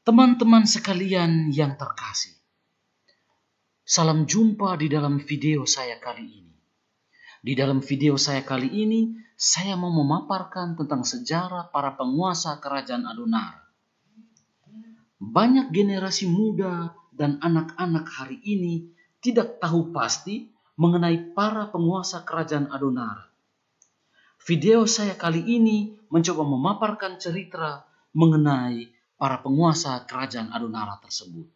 Teman-teman sekalian yang terkasih, salam jumpa di dalam video saya kali ini. Di dalam video saya kali ini, saya mau memaparkan tentang sejarah para penguasa kerajaan Adonara. Banyak generasi muda dan anak-anak hari ini tidak tahu pasti mengenai para penguasa kerajaan Adonara. Video saya kali ini mencoba memaparkan cerita mengenai para penguasa kerajaan Adonara tersebut.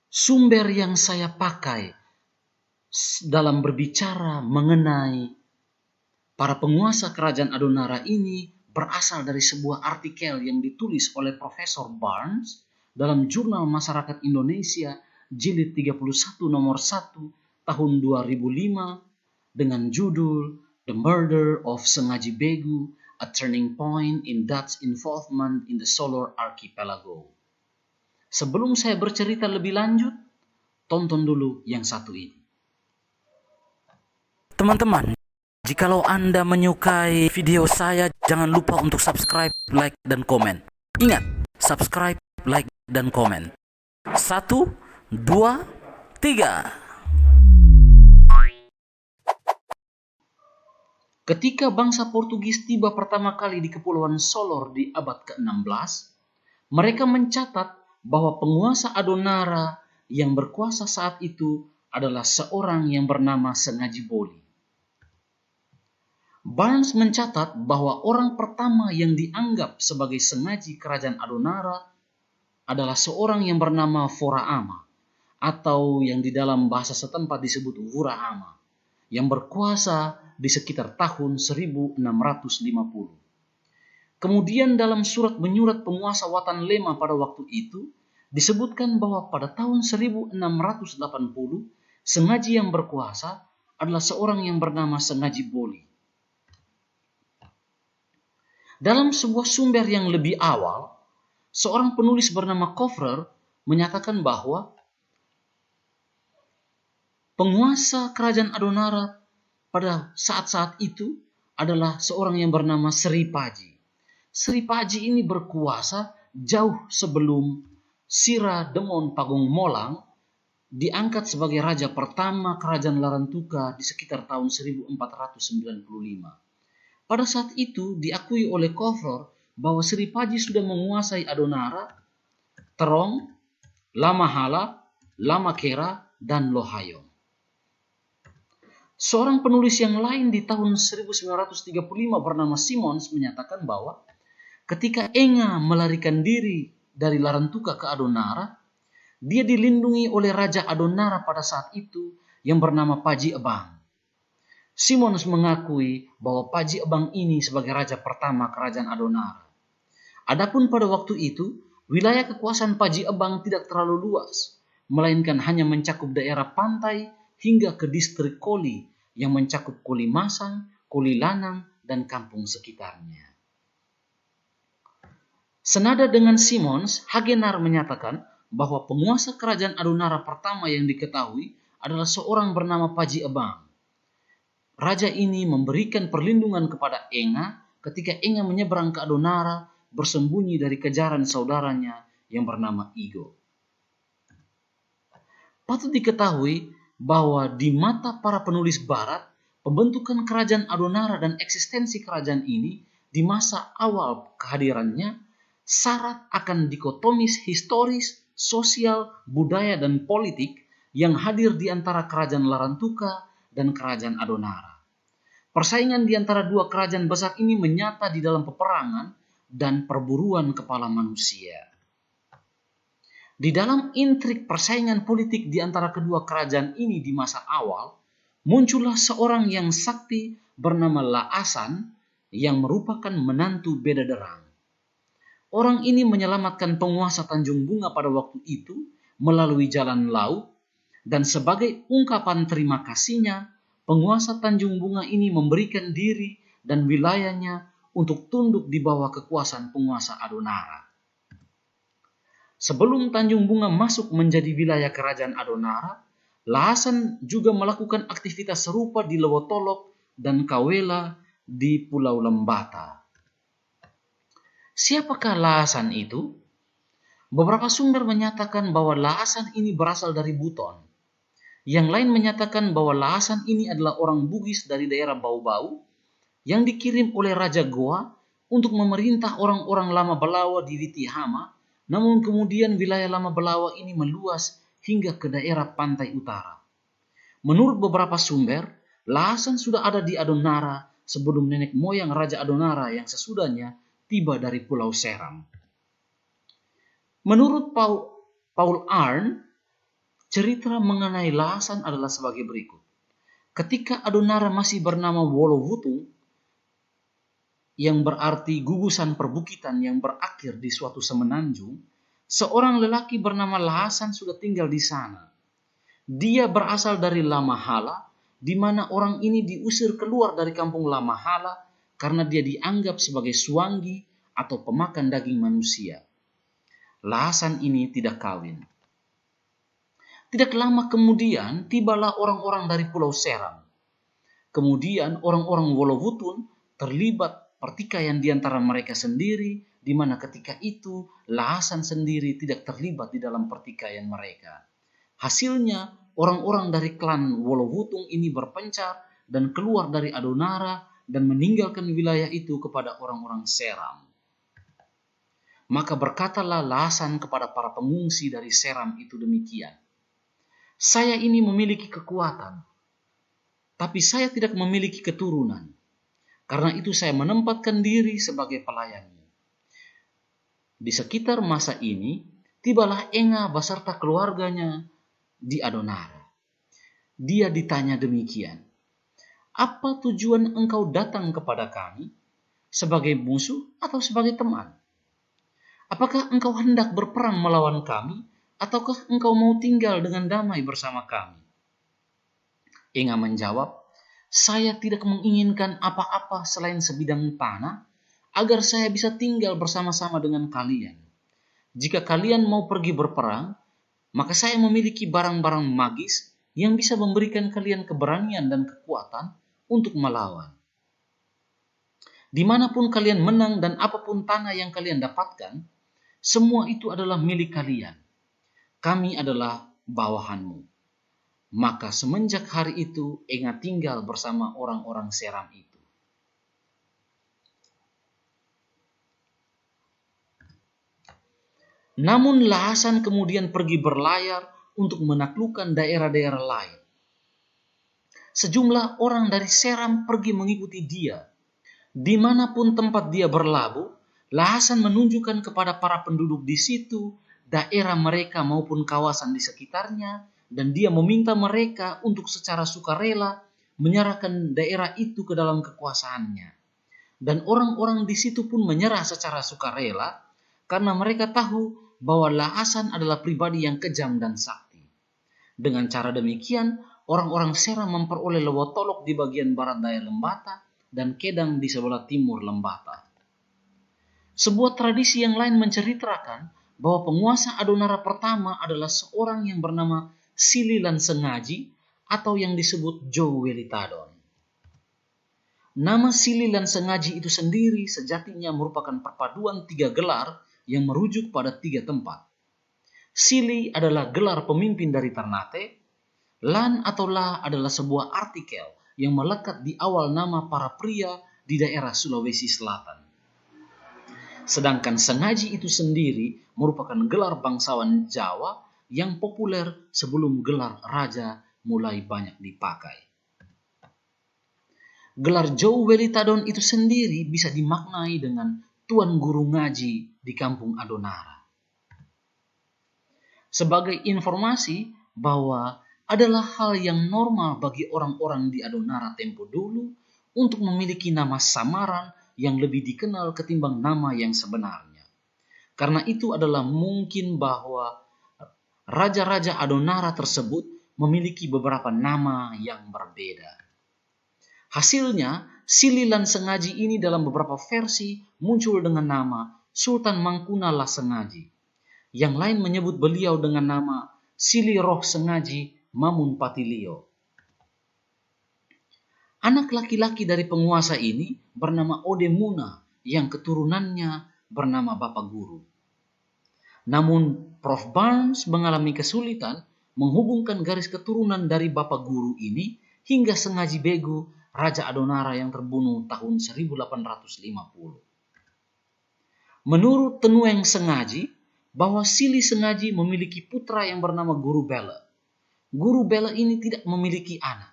Sumber yang saya pakai dalam berbicara mengenai para penguasa kerajaan Adonara ini berasal dari sebuah artikel yang ditulis oleh Profesor Barnes dalam Jurnal Masyarakat Indonesia Jilid 31 nomor 1 tahun 2005 dengan judul The Murder of Sengaji Begu, A Turning Point in Dutch Involvement in the Solar Archipelago. Sebelum saya bercerita lebih lanjut, tonton dulu yang satu ini. Teman-teman, jikalau Anda menyukai video saya, jangan lupa untuk subscribe, like, dan komen. Ingat, subscribe, like, dan komen. 1, 2, 3. Ketika bangsa Portugis tiba pertama kali di Kepulauan Solor di abad ke-16, mereka mencatat bahwa penguasa Adonara yang berkuasa saat itu adalah seorang yang bernama Sengaji Boli. Barnes mencatat bahwa orang pertama yang dianggap sebagai sengaji kerajaan Adonara adalah seorang yang bernama Foraama, atau yang di dalam bahasa setempat disebut Wuraama, yang berkuasa di sekitar tahun 1650. Kemudian dalam surat menyurat penguasa Watan Lema pada waktu itu, disebutkan bahwa pada tahun 1680, sengaji yang berkuasa adalah seorang yang bernama Sengaji Boli. Dalam sebuah sumber yang lebih awal, seorang penulis bernama Kofler menyatakan bahwa penguasa kerajaan Adonara pada saat-saat itu adalah seorang yang bernama Sri Paji. Sri Paji ini berkuasa jauh sebelum Sira Demon Pagung Molang diangkat sebagai raja pertama kerajaan Larantuka di sekitar tahun 1495. Pada saat itu diakui oleh Kofler bahwa Sri Paji sudah menguasai Adonara, Terong, Lamahala, Lamakera, dan Lohayong. Seorang penulis yang lain di tahun 1935 bernama Simons menyatakan bahwa ketika Enga melarikan diri dari Larantuka ke Adonara, dia dilindungi oleh Raja Adonara pada saat itu yang bernama Paji Ebang. Simons mengakui bahwa Paji Ebang ini sebagai raja pertama kerajaan Adonara. Adapun pada waktu itu, wilayah kekuasaan Paji Ebang tidak terlalu luas, melainkan hanya mencakup daerah pantai hingga ke distrik Koli yang mencakup Koli Masang, Koli Lanang, dan kampung sekitarnya. Senada dengan Simons, Hagenar menyatakan bahwa penguasa kerajaan Adonara pertama yang diketahui adalah seorang bernama Paji Ebang. Raja ini memberikan perlindungan kepada Enga ketika Enga menyeberang ke Adonara bersembunyi dari kejaran saudaranya yang bernama Igo. Patut diketahui bahwa di mata para penulis barat, pembentukan kerajaan Adonara dan eksistensi kerajaan ini di masa awal kehadirannya syarat akan dikotomis historis, sosial, budaya, dan politik yang hadir di antara kerajaan Larantuka dan kerajaan Adonara. Persaingan di antara dua kerajaan besar ini menyata di dalam peperangan dan perburuan kepala manusia. Di dalam intrik persaingan politik di antara kedua kerajaan ini di masa awal, muncullah seorang yang sakti bernama Laasan yang merupakan menantu Bedadérang. Orang ini menyelamatkan penguasa Tanjung Bunga pada waktu itu melalui jalan laut, dan sebagai ungkapan terima kasihnya, penguasa Tanjung Bunga ini memberikan diri dan wilayahnya untuk tunduk di bawah kekuasaan penguasa Adonara. Sebelum Tanjung Bunga masuk menjadi wilayah kerajaan Adonara, Laasan juga melakukan aktivitas serupa di Lewotolok dan Kawela di Pulau Lembata. Siapakah Laasan itu? Beberapa sumber menyatakan bahwa Laasan ini berasal dari Buton. Yang lain menyatakan bahwa Laasan ini adalah orang Bugis dari daerah Bau-Bau yang dikirim oleh Raja Goa untuk memerintah orang-orang Lama Belawa di Witihama, namun kemudian wilayah Lama Belawa ini meluas hingga ke daerah pantai utara. Menurut beberapa sumber, Laasan sudah ada di Adonara sebelum nenek moyang Raja Adonara yang sesudahnya tiba dari Pulau Seram. Menurut Paul Arndt, cerita mengenai Laasan adalah sebagai berikut. Ketika Adonara masih bernama Wolowutung, yang berarti gugusan perbukitan yang berakhir di suatu semenanjung, seorang lelaki bernama Laasan sudah tinggal di sana. Dia berasal dari Lamahala, di mana orang ini diusir keluar dari kampung Lamahala karena dia dianggap sebagai suanggi atau pemakan daging manusia. Laasan ini tidak kawin. Tidak lama kemudian tibalah orang-orang dari Pulau Seram. Kemudian orang-orang Wolowutun terlibat pertikaian di antara mereka sendiri, di mana ketika itu Laasan sendiri tidak terlibat di dalam pertikaian mereka. Hasilnya orang-orang dari klan Wolowutung ini berpencar dan keluar dari Adonara dan meninggalkan wilayah itu kepada orang-orang Seram. Maka berkatalah Laasan kepada para pengungsi dari Seram itu demikian. Saya ini memiliki kekuatan, tapi saya tidak memiliki keturunan. Karena itu saya menempatkan diri sebagai pelayannya. Di sekitar masa ini, tibalah Enga beserta keluarganya di Adonara. Dia ditanya demikian, apa tujuan engkau datang kepada kami? Sebagai musuh atau sebagai teman? Apakah engkau hendak berperang melawan kami, ataukah engkau mau tinggal dengan damai bersama kami? Enga menjawab, saya tidak menginginkan apa-apa selain sebidang tanah, agar saya bisa tinggal bersama-sama dengan kalian. Jika kalian mau pergi berperang, maka saya memiliki barang-barang magis yang bisa memberikan kalian keberanian dan kekuatan untuk melawan. Dimanapun kalian menang dan apapun tanah yang kalian dapatkan, semua itu adalah milik kalian. Kami adalah bawahanmu. Maka semenjak hari itu, Enga tinggal bersama orang-orang Seram itu. Namun Laasan kemudian pergi berlayar untuk menaklukkan daerah-daerah lain. Sejumlah orang dari Seram pergi mengikuti dia. Dimanapun tempat dia berlabuh, Laasan menunjukkan kepada para penduduk di situ daerah mereka maupun kawasan di sekitarnya, dan dia meminta mereka untuk secara sukarela menyerahkan daerah itu ke dalam kekuasaannya. Dan orang-orang di situ pun menyerah secara sukarela karena mereka tahu bahwa Laasan adalah pribadi yang kejam dan sakti. Dengan cara demikian, orang-orang Seram memperoleh Lewotolok di bagian barat daya Lembata dan Kedang di sebelah timur Lembata. Sebuah tradisi yang lain menceritakan bahwa penguasa Adonara pertama adalah seorang yang bernama Sililan Sengaji atau yang disebut Jowelitadon. Nama Sililan Sengaji itu sendiri sejatinya merupakan perpaduan 3 gelar yang merujuk pada 3 tempat. Sili adalah gelar pemimpin dari Ternate, Lan atau La adalah sebuah artikel yang melekat di awal nama para pria di daerah Sulawesi Selatan. Sedangkan Sengaji itu sendiri merupakan gelar bangsawan Jawa yang populer sebelum gelar raja mulai banyak dipakai. Gelar Jowelitadon itu sendiri bisa dimaknai dengan tuan guru ngaji di kampung Adonara. Sebagai informasi bahwa adalah hal yang normal bagi orang-orang di Adonara tempo dulu untuk memiliki nama samaran yang lebih dikenal ketimbang nama yang sebenarnya. Karena itu adalah mungkin bahwa raja-raja Adonara tersebut memiliki beberapa nama yang berbeda. Hasilnya, Sililan Sengaji ini dalam beberapa versi muncul dengan nama Sultan Mangkunala Sengaji. Yang lain menyebut beliau dengan nama Siliroh Sengaji Mamun Patilio. Anak laki-laki dari penguasa ini bernama Odemuna yang keturunannya bernama Bapak Guru. Namun Prof. Barnes mengalami kesulitan menghubungkan garis keturunan dari Bapak Guru ini hingga Sengaji Begu, Raja Adonara yang terbunuh tahun 1850. Menurut Tenueng Sengaji, bahwa Sili Sengaji memiliki putra yang bernama Guru Bela. Guru Bela ini tidak memiliki anak.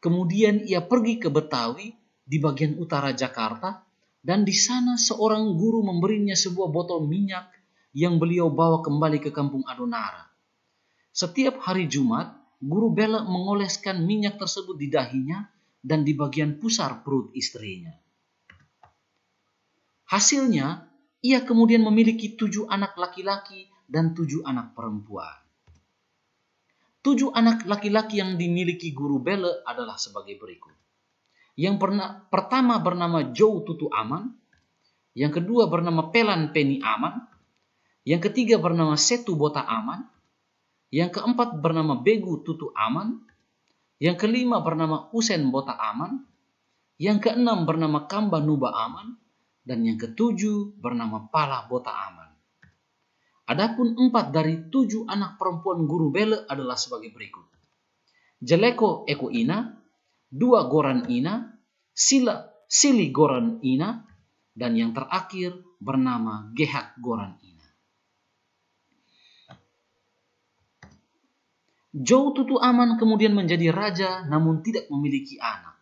Kemudian ia pergi ke Betawi di bagian utara Jakarta, dan di sana seorang guru memberinya sebuah botol minyak yang beliau bawa kembali ke kampung Adonara. Setiap hari Jumat, Guru Bela mengoleskan minyak tersebut di dahinya dan di bagian pusar perut istrinya. Hasilnya, ia kemudian memiliki 7 anak laki-laki dan 7 anak perempuan. 7 anak laki-laki yang dimiliki Guru Bela adalah sebagai berikut. Yang pertama bernama Joe Tutu Aman, yang kedua bernama Pelan Peni Aman, yang ketiga bernama Setu Bota Aman, yang keempat bernama Begu Tutu Aman, yang kelima bernama Usen Bota Aman, yang keenam bernama Kamba Nuba Aman, dan yang ketujuh bernama Pala Bota Aman. Adapun 4 dari 7 anak perempuan Guru Bela adalah sebagai berikut. Jeleko Eko Ina, 2 Goran Ina, Sili Goran Ina, dan yang terakhir bernama Gehak Goran Ina. Joe Tutu Aman kemudian menjadi raja namun tidak memiliki anak.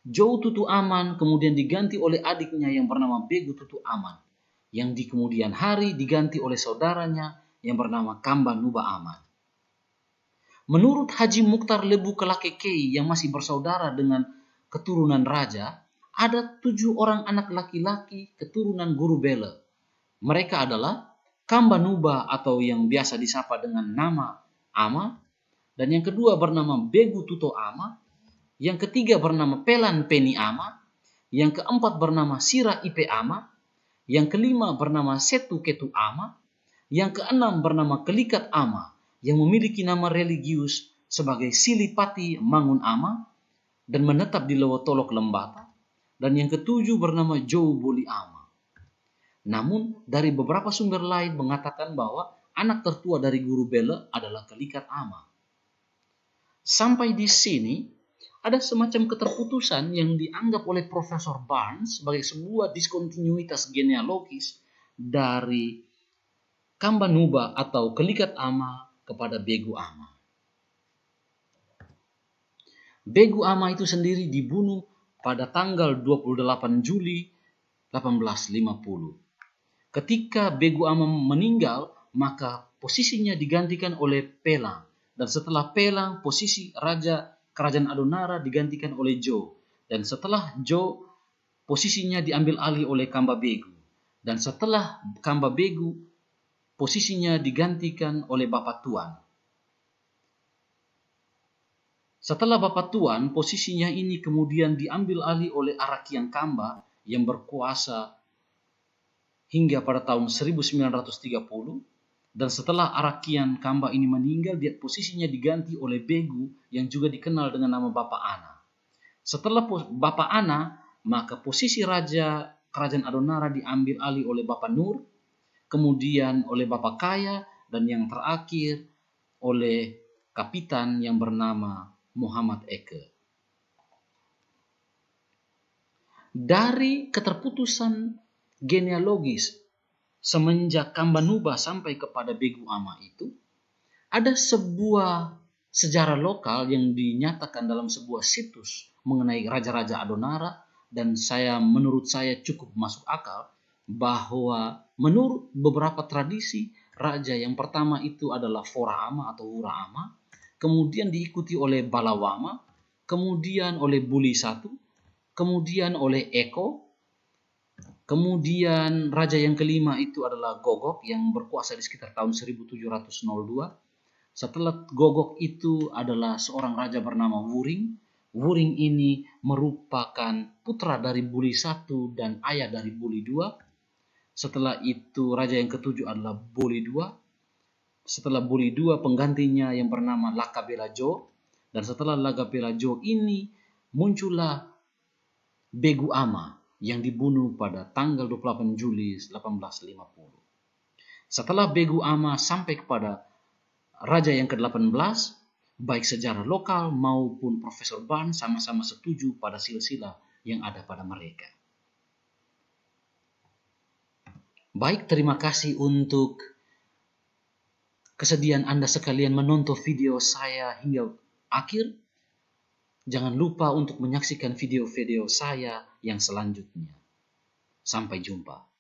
Joe Tutu Aman kemudian diganti oleh adiknya yang bernama Begu Tutu Aman, yang di kemudian hari diganti oleh saudaranya yang bernama Kamba Nuba Aman. Menurut Haji Mukhtar Lebu Kelakekei yang masih bersaudara dengan keturunan raja, ada 7 orang anak laki-laki keturunan Guru Bela. Mereka adalah Kamba Nuba atau yang biasa disapa dengan nama Ama, dan yang kedua bernama Begu Tuto Ama, yang ketiga bernama Pelan Peni Ama, yang keempat bernama Sira Ipe Ama, yang kelima bernama Setu Ketu Ama, yang keenam bernama Kelikat Ama, yang memiliki nama religius sebagai Silipati Mangun Ama dan menetap di Lewotolok Lembata, dan yang ketujuh bernama Joe Boli Ama. Namun dari beberapa sumber lain mengatakan bahwa anak tertua dari Guru Bela adalah Kelikat Ama. Sampai di sini ada semacam keterputusan yang dianggap oleh Profesor Barnes sebagai sebuah diskontinuitas genealogis dari Kamba Nuba atau Kelikat Ama kepada Begu Ama. Begu Ama itu sendiri dibunuh pada tanggal 28 Juli 1850. Ketika Begu Ama meninggal, maka posisinya digantikan oleh Pelang. Dan setelah Pelang, posisi Raja Kerajaan Adonara digantikan oleh Joe. Dan setelah Joe, posisinya diambil alih oleh Kamba Begu. Dan setelah Kamba Begu, posisinya digantikan oleh Bapak Tuan. Setelah Bapak Tuan, posisinya ini kemudian diambil alih oleh Arakian Kamba yang berkuasa hingga pada tahun 1930. Dan setelah Arakian Kamba ini meninggal, dia posisinya diganti oleh Begu yang juga dikenal dengan nama Bapak Ana. Setelah Bapak Ana, maka posisi Raja Kerajaan Adonara diambil alih oleh Bapak Nur, kemudian oleh Bapak Kaya, dan yang terakhir oleh Kapitan yang bernama Muhammad Eke. Dari keterputusan genealogis semenjak Kamba Nuba sampai kepada Begu Ama itu, ada sebuah sejarah lokal yang dinyatakan dalam sebuah situs mengenai Raja-Raja Adonara, dan menurut saya cukup masuk akal bahwa menurut beberapa tradisi, raja yang pertama itu adalah Fora Ama atau Wura Ama, kemudian diikuti oleh Balawama, kemudian oleh Buli I, kemudian oleh Eko, kemudian raja yang kelima itu adalah Gogok yang berkuasa di sekitar tahun 1702. Setelah Gogok itu adalah seorang raja bernama Wuring. Wuring ini merupakan putra dari Buli I dan ayah dari Buli II. Setelah itu raja yang ketujuh adalah Buli II. Setelah Buli II penggantinya yang bernama Lakabela Jo. Dan setelah Lakabela Jo ini muncullah Begu Ama. yang dibunuh pada tanggal 28 Juli 1850. Setelah Begu Ama sampai kepada Raja yang ke-18, baik sejarah lokal maupun Profesor Ban sama-sama setuju pada silsilah yang ada pada mereka. Baik, terima kasih untuk kesediaan Anda sekalian menonton video saya hingga akhir. Jangan lupa untuk menyaksikan video-video saya yang selanjutnya. Sampai jumpa.